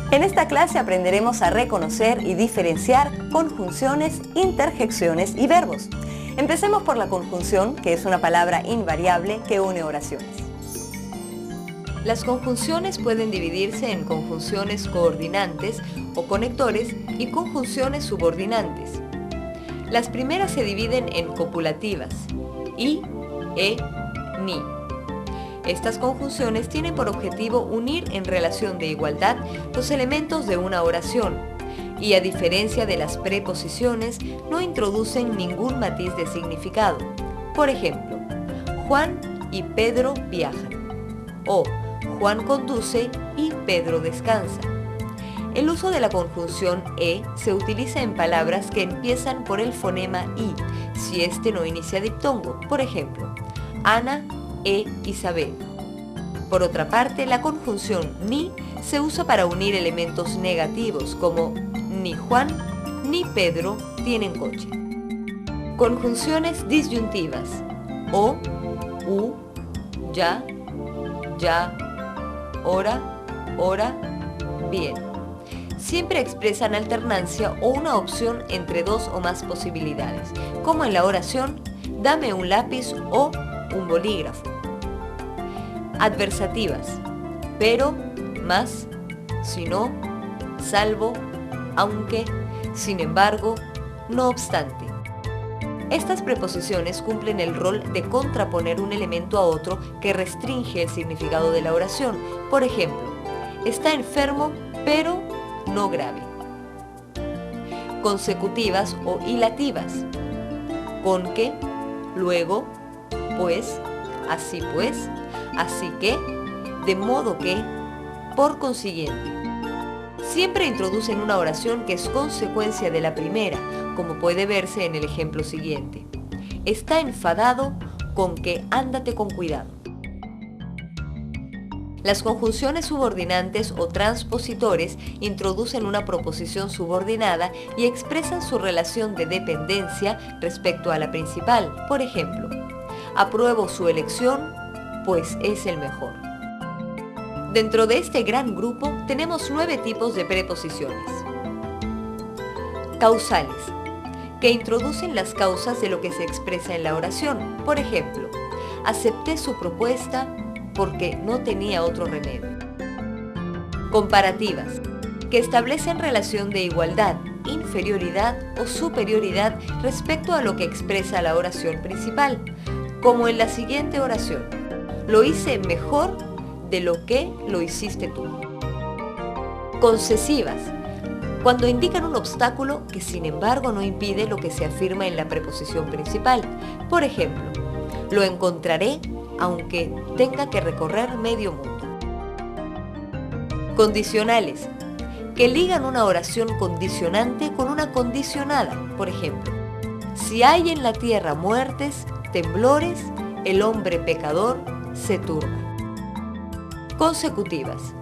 En esta clase aprenderemos a reconocer y diferenciar conjunciones, interjecciones y verbos. Empecemos por la conjunción, que es una palabra invariable que une oraciones. Las conjunciones pueden dividirse en conjunciones coordinantes o conectores y conjunciones subordinantes. Las primeras se dividen en copulativas, y, ni. Estas conjunciones tienen por objetivo unir en relación de igualdad los elementos de una oración y, a diferencia de las preposiciones, no introducen ningún matiz de significado. Por ejemplo, Juan y Pedro viajan, o Juan conduce y Pedro descansa. El uso de la conjunción se utiliza en palabras que empiezan por el fonema i, si este no inicia diptongo. Por ejemplo, Ana Isabel. Por otra parte, la conjunción ni se usa para unir elementos negativos como ni Juan ni Pedro tienen coche. Conjunciones disyuntivas: o, u, ya, hora, bien. Siempre expresan alternancia o una opción entre dos o más posibilidades, como en la oración dame un lápiz o un bolígrafo. Adversativas: pero, más, si no, salvo, aunque, sin embargo, no obstante. Estas preposiciones cumplen el rol de contraponer un elemento a otro que restringe el significado de la oración. Por ejemplo, está enfermo, pero no grave. Consecutivas o hilativas: con que, luego, pues, así que, de modo que, por consiguiente. Siempre introducen una oración que es consecuencia de la primera, como puede verse en el ejemplo siguiente. Está enfadado, con que ándate con cuidado. Las conjunciones subordinantes o transpositores introducen una proposición subordinada y expresan su relación de dependencia respecto a la principal. Por ejemplo, apruebo su elección, pues es el mejor. Dentro de este gran grupo tenemos 9 tipos de preposiciones. Causales, que introducen las causas de lo que se expresa en la oración. Por ejemplo, acepté su propuesta porque no tenía otro remedio. Comparativas, que establecen relación de igualdad, inferioridad o superioridad respecto a lo que expresa la oración principal, como en la siguiente oración: lo hice mejor de lo que lo hiciste tú. Concesivas, cuando indican un obstáculo que sin embargo no impide lo que se afirma en la preposición principal. Por ejemplo, lo encontraré aunque tenga que recorrer medio mundo. Condicionales, que ligan una oración condicionante con una condicionada. Por ejemplo, si hay en la tierra muertes, temblores, el hombre pecador se turba. Consecutivas,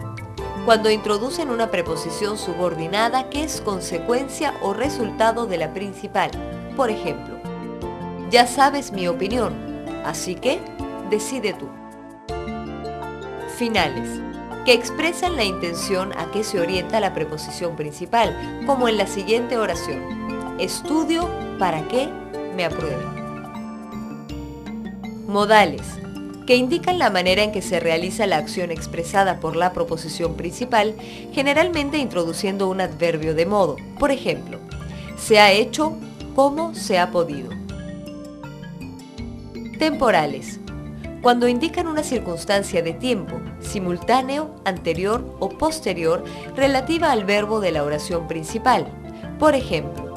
cuando introducen una preposición subordinada que es consecuencia o resultado de la principal. Por ejemplo, ya sabes mi opinión, así que decide tú. Finales, que expresan la intención a que se orienta la preposición principal, como en la siguiente oración: estudio para que me aprueben. Modales, que indican la manera en que se realiza la acción expresada por la proposición principal, generalmente introduciendo un adverbio de modo. Por ejemplo, se ha hecho como se ha podido. Temporales, cuando indican una circunstancia de tiempo, simultáneo, anterior o posterior, relativa al verbo de la oración principal. Por ejemplo,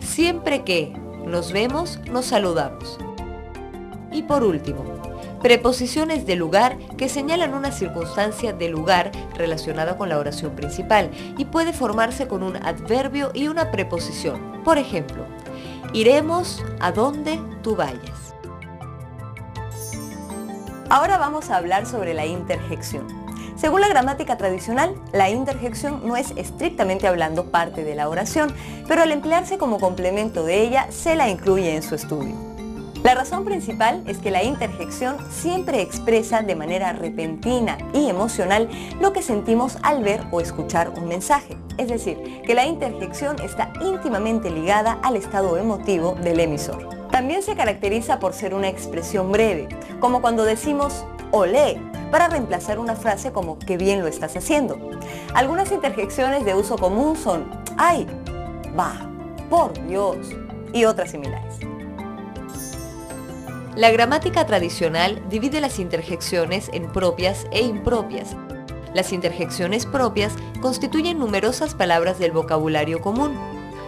siempre que nos vemos, nos saludamos. Y por último, preposiciones de lugar, que señalan una circunstancia de lugar relacionada con la oración principal y puede formarse con un adverbio y una preposición. Por ejemplo, iremos a donde tú vayas. Ahora vamos a hablar sobre la interjección. Según la gramática tradicional, la interjección no es estrictamente hablando parte de la oración, pero al emplearse como complemento de ella, se la incluye en su estudio. La razón principal es que la interjección siempre expresa de manera repentina y emocional lo que sentimos al ver o escuchar un mensaje. Es decir, que la interjección está íntimamente ligada al estado emotivo del emisor. También se caracteriza por ser una expresión breve, como cuando decimos olé, para reemplazar una frase como qué bien lo estás haciendo. Algunas interjecciones de uso común son ay, va, por Dios y otras similares. La gramática tradicional divide las interjecciones en propias e impropias. Las interjecciones propias constituyen numerosas palabras del vocabulario común,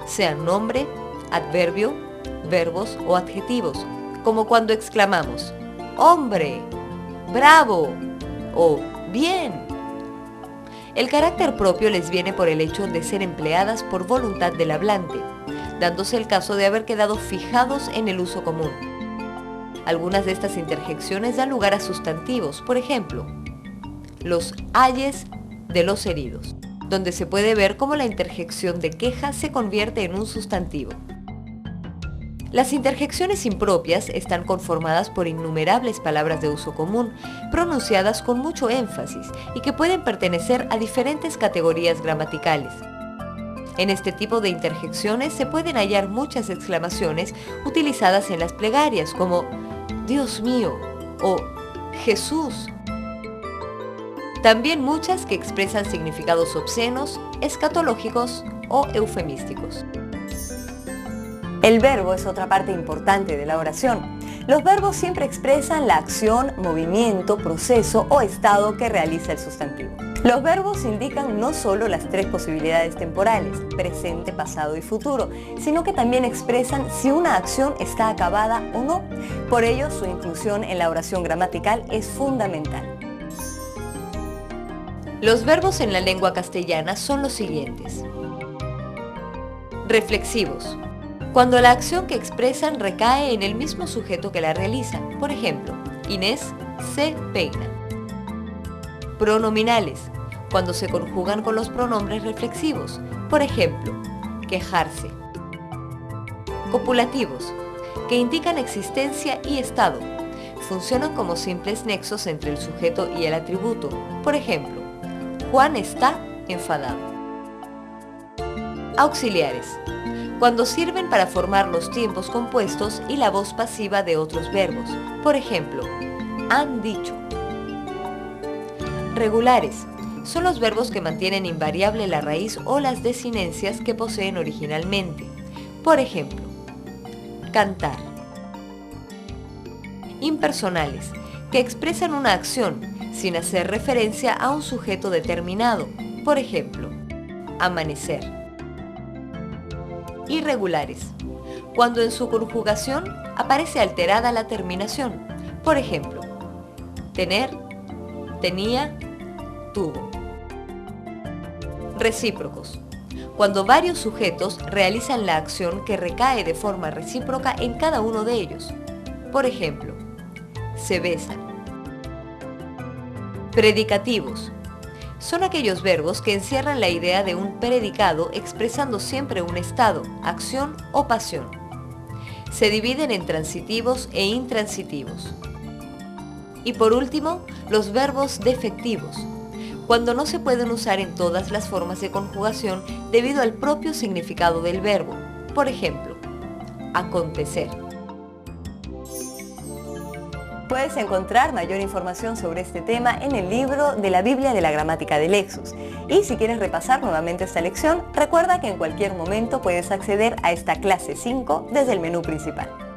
sean nombre, adverbio, verbos o adjetivos, como cuando exclamamos ¡hombre! ¡Bravo! o ¡bien! El carácter propio les viene por el hecho de ser empleadas por voluntad del hablante, dándose el caso de haber quedado fijados en el uso común. Algunas de estas interjecciones dan lugar a sustantivos, por ejemplo, los ayes de los heridos, donde se puede ver cómo la interjección de queja se convierte en un sustantivo. Las interjecciones impropias están conformadas por innumerables palabras de uso común, pronunciadas con mucho énfasis y que pueden pertenecer a diferentes categorías gramaticales. En este tipo de interjecciones se pueden hallar muchas exclamaciones utilizadas en las plegarias, como Dios mío o Jesús. También muchas que expresan significados obscenos, escatológicos o eufemísticos. El verbo es otra parte importante de la oración. Los verbos siempre expresan la acción, movimiento, proceso o estado que realiza el sustantivo. Los verbos indican no solo las tres posibilidades temporales, presente, pasado y futuro, sino que también expresan si una acción está acabada o no. Por ello, su inclusión en la oración gramatical es fundamental. Los verbos en la lengua castellana son los siguientes. Reflexivos. Cuando la acción que expresan recae en el mismo sujeto que la realiza. Por ejemplo, Inés se peina. Pronominales. Cuando se conjugan con los pronombres reflexivos. Por ejemplo, quejarse. Copulativos, que indican existencia y estado. Funcionan como simples nexos entre el sujeto y el atributo. Por ejemplo, Juan está enfadado. Auxiliares. Cuando sirven para formar los tiempos compuestos y la voz pasiva de otros verbos. Por ejemplo, han dicho. Regulares. Son los verbos que mantienen invariable la raíz o las desinencias que poseen originalmente. Por ejemplo, cantar. Impersonales, que expresan una acción sin hacer referencia a un sujeto determinado. Por ejemplo, amanecer. Irregulares, cuando en su conjugación aparece alterada la terminación. Por ejemplo, tener, tenía, tuvo. Recíprocos, cuando varios sujetos realizan la acción que recae de forma recíproca en cada uno de ellos. Por ejemplo, se besan. Predicativos. Son aquellos verbos que encierran la idea de un predicado expresando siempre un estado, acción o pasión. Se dividen en transitivos e intransitivos. Y por último, los verbos defectivos, cuando no se pueden usar en todas las formas de conjugación debido al propio significado del verbo. Por ejemplo, acontecer. Puedes encontrar mayor información sobre este tema en el libro de la Biblia de la Gramática de Lexus. Y si quieres repasar nuevamente esta lección, recuerda que en cualquier momento puedes acceder a esta clase 5 desde el menú principal.